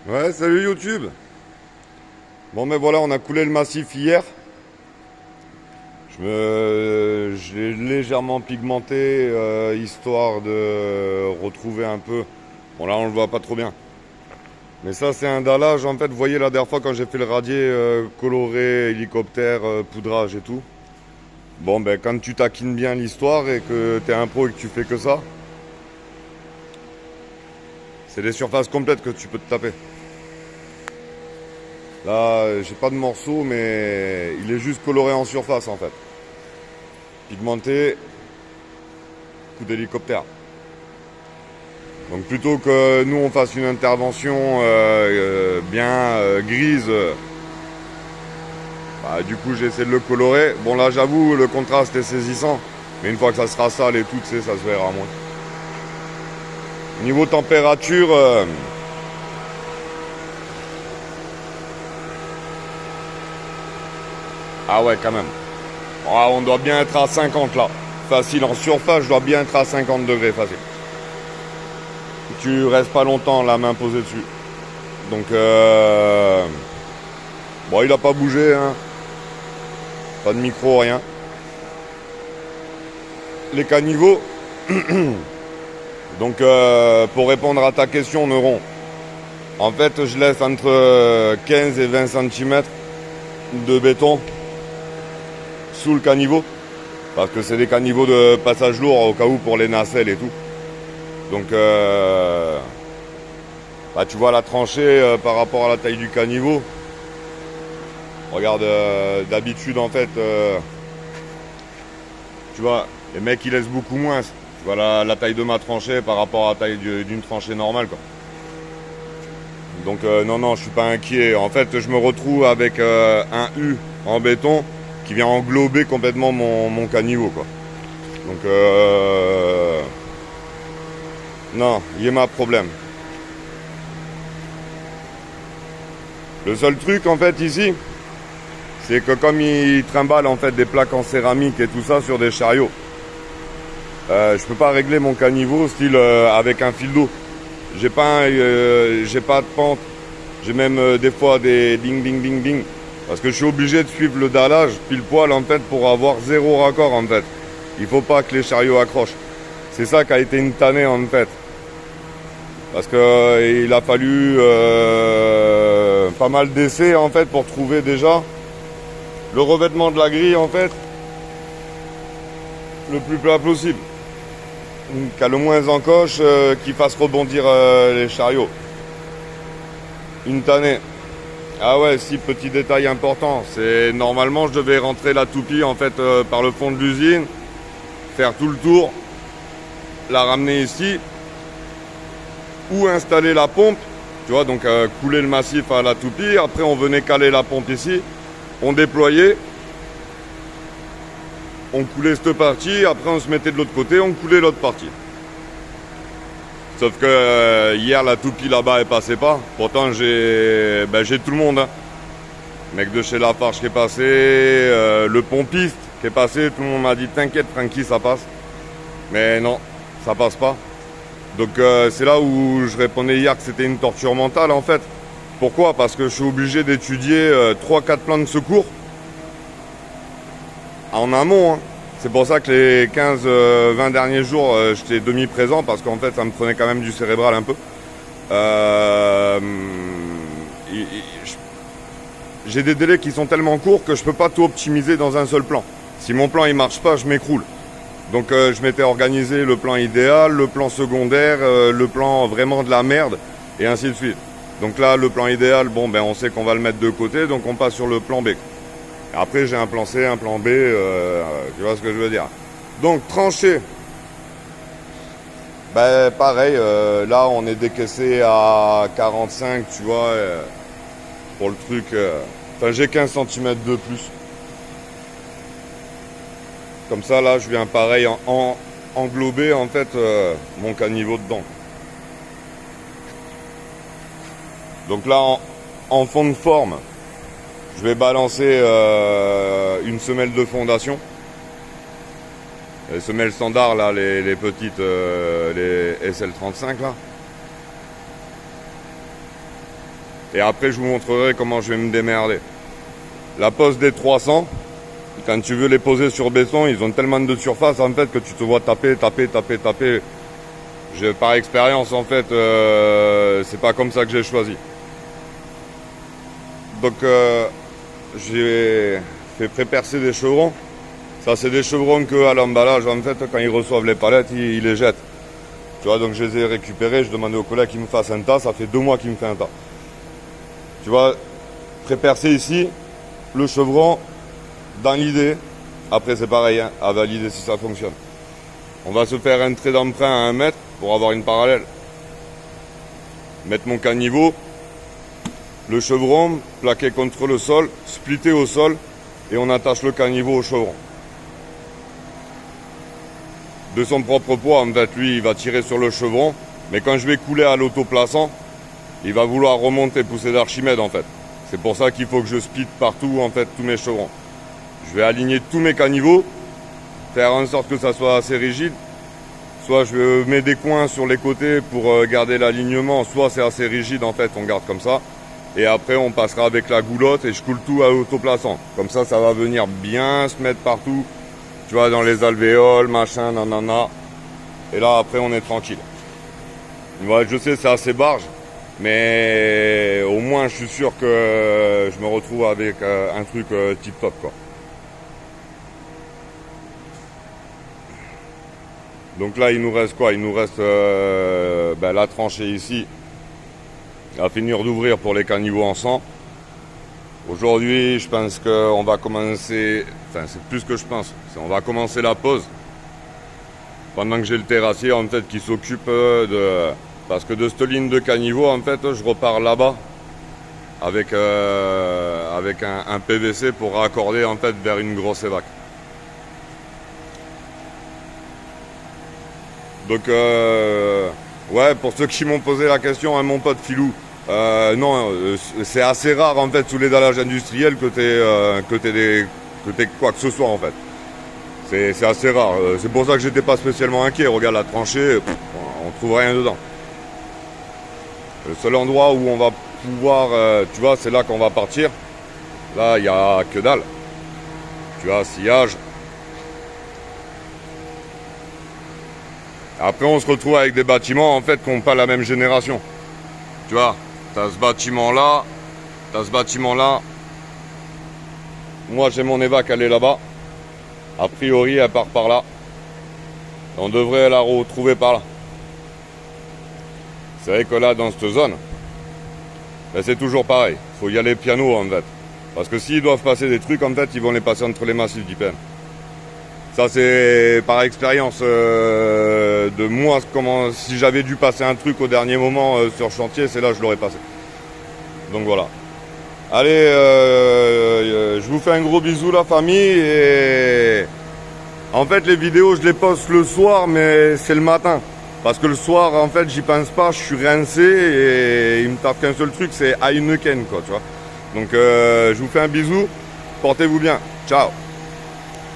Ouais, salut YouTube. Bon, mais voilà, on a coulé le massif hier. Je l'ai légèrement pigmenté, histoire de retrouver un peu. Bon, là, on le voit pas trop bien. Mais ça, c'est un dallage. En fait, vous voyez, la dernière fois, quand j'ai fait le radier coloré, hélicoptère, poudrage et tout. Bon, ben, quand tu taquines bien l'histoire et que t'es un pro et que tu fais que ça, c'est des surfaces complètes que tu peux te taper. Là, j'ai pas de morceau, mais il est juste coloré en surface, en fait. Pigmenté, coup d'hélicoptère. Donc plutôt que nous on fasse une intervention bien grise, bah, du coup j'ai essayé de le colorer. Bon là j'avoue le contraste est saisissant, mais une fois que ça sera sale et tout, tu sais, ça se verra moins. Niveau température, ah ouais quand même. Ah, on doit bien être à 50 là. Facile en surface, je dois bien être à 50 degrés facile. Tu restes pas longtemps la main posée dessus. Donc bon il a pas bougé hein. Pas de micro, rien. Les caniveaux. Donc pour répondre à ta question Neuron, en fait je laisse entre 15 et 20 cm de béton sous le caniveau. Parce que c'est des caniveaux de passage lourd au cas où pour les nacelles et tout. Donc bah, tu vois la tranchée par rapport à la taille du caniveau. Regarde d'habitude en fait tu vois les mecs ils laissent beaucoup moins. Tu vois la taille de ma tranchée par rapport à la taille d'une tranchée normale quoi. Donc non, je suis pas inquiet. En fait, je me retrouve avec un U en béton qui vient englober complètement mon caniveau, quoi. Donc non, il y a ma problème. Le seul truc en fait ici, c'est que comme ils trimballent en fait des plaques en céramique et tout ça sur des chariots, je peux pas régler mon caniveau style avec un fil d'eau. J'ai pas de pente. J'ai même des fois des ding ding ding ding. Parce que je suis obligé de suivre le dallage pile poil en fait pour avoir zéro raccord en fait. Il faut pas que les chariots accrochent. C'est ça qui a été une tannée en fait. Parce que il a fallu pas mal d'essais en fait pour trouver déjà le revêtement de la grille en fait le plus plat possible. Qui a le moins encoche, qui fasse rebondir les chariots. Une tannée. Ah ouais, si, petit détail important, c'est normalement je devais rentrer la toupie en fait par le fond de l'usine, faire tout le tour, la ramener ici, ou installer la pompe, tu vois, donc couler le massif à la toupie, après on venait caler la pompe ici, on déployait, on coulait cette partie, après on se mettait de l'autre côté, on coulait l'autre partie. Sauf que hier la toupie là-bas elle passait pas, pourtant j'ai tout le monde. Hein. Mec de chez Lafarge qui est passé, le pompiste qui est passé, tout le monde m'a dit t'inquiète Francky ça passe. Mais non, ça passe pas. Donc c'est là où je répondais hier que c'était une torture mentale en fait. Pourquoi? Parce que je suis obligé d'étudier 3-4 plans de secours en amont. Hein. C'est pour ça que les 15-20 derniers jours j'étais demi-présent parce qu'en fait ça me prenait quand même du cérébral un peu. J'ai des délais qui sont tellement courts que je peux pas tout optimiser dans un seul plan. Si mon plan il marche pas, je m'écroule. Donc je m'étais organisé le plan idéal, le plan secondaire, le plan vraiment de la merde, et ainsi de suite. Donc là, le plan idéal, bon ben on sait qu'on va le mettre de côté, donc on passe sur le plan B. Après j'ai un plan C, un plan B, tu vois ce que je veux dire. Donc tranché. Ben pareil, là on est décaissé à 45, tu vois, pour le truc. Enfin j'ai 15 cm de plus. Comme ça, là, je viens pareil englober en fait mon caniveau dedans. Donc là, en fond de forme, je vais balancer une semelle de fondation. Les semelles standards, là, les petites, les SL35, là. Et après, je vous montrerai comment je vais me démerder. La pose des 300, quand tu veux les poser sur béton, ils ont tellement de surface en fait que tu te vois taper. Par expérience en fait, c'est pas comme ça que j'ai choisi. Donc j'ai fait pré-percer des chevrons. Ça c'est des chevrons que à l'emballage en fait, quand ils reçoivent les palettes, ils les jettent. Tu vois, donc je les ai récupérés, je demandais au collègue qu'il me fasse un tas, ça fait 2 mois qu'il me fait un tas. Tu vois, pré-percer ici, le chevron, dans l'idée, après c'est pareil, hein, à valider si ça fonctionne. On va se faire un trait d'emprunt à 1 mètre pour avoir une parallèle. Mettre mon caniveau, le chevron plaqué contre le sol, splitté au sol, et on attache le caniveau au chevron. De son propre poids, en fait, lui, il va tirer sur le chevron, mais quand je vais couler à l'autoplaçant, il va vouloir remonter, pousser d'Archimède, en fait. C'est pour ça qu'il faut que je split partout, en fait, tous mes chevrons. Je vais aligner tous mes caniveaux, faire en sorte que ça soit assez rigide. Soit je mets des coins sur les côtés pour garder l'alignement, soit c'est assez rigide, en fait, on garde comme ça. Et après, on passera avec la goulotte et je coule tout à l'autoplaçant. Comme ça, ça va venir bien se mettre partout. Tu vois, dans les alvéoles, machin, nanana. Et là, après, on est tranquille. Ouais, je sais, c'est assez barge. Mais au moins, je suis sûr que je me retrouve avec un truc tip top, quoi. Donc là, il nous reste quoi? Il nous reste la tranchée ici à finir d'ouvrir pour les caniveaux en sang. Aujourd'hui, je pense qu'on va commencer, enfin c'est plus que je pense, on va commencer la pause pendant que j'ai le terrassier en fait qui s'occupe de, parce que de cette ligne de caniveau en fait je repars là-bas avec un PVC pour raccorder en fait vers une grosse évac. Donc ouais, pour ceux qui m'ont posé la question, hein, mon pote Filou, non, c'est assez rare en fait sous les dallages industriels que t'aies quoi que ce soit en fait. C'est assez rare. C'est pour ça que j'étais pas spécialement inquiet. Regarde la tranchée, on trouve rien dedans. Le seul endroit où on va pouvoir, tu vois, c'est là qu'on va partir. Là, il n'y a que dalle. Tu vois, sillage. Après, on se retrouve avec des bâtiments en fait qui n'ont pas la même génération. Tu vois, t'as ce bâtiment-là, t'as ce bâtiment-là. Moi, j'ai mon évac, elle est là-bas. A priori, elle part par là. On devrait la retrouver par là. C'est vrai que là, dans cette zone, ben, c'est toujours pareil. Il faut y aller piano, en fait. Parce que s'ils doivent passer des trucs, en fait, ils vont les passer entre les massifs d'Ypen. Ça, c'est par expérience de moi, si j'avais dû passer un truc au dernier moment sur chantier, c'est là que je l'aurais passé. Donc voilà. Allez, je vous fais un gros bisou la famille et en fait les vidéos je les poste le soir mais c'est le matin. Parce que le soir en fait j'y pense pas, je suis rincé et il me tape qu'un seul truc, c'est Heineken quoi, tu vois. Donc je vous fais un bisou, portez-vous bien, ciao.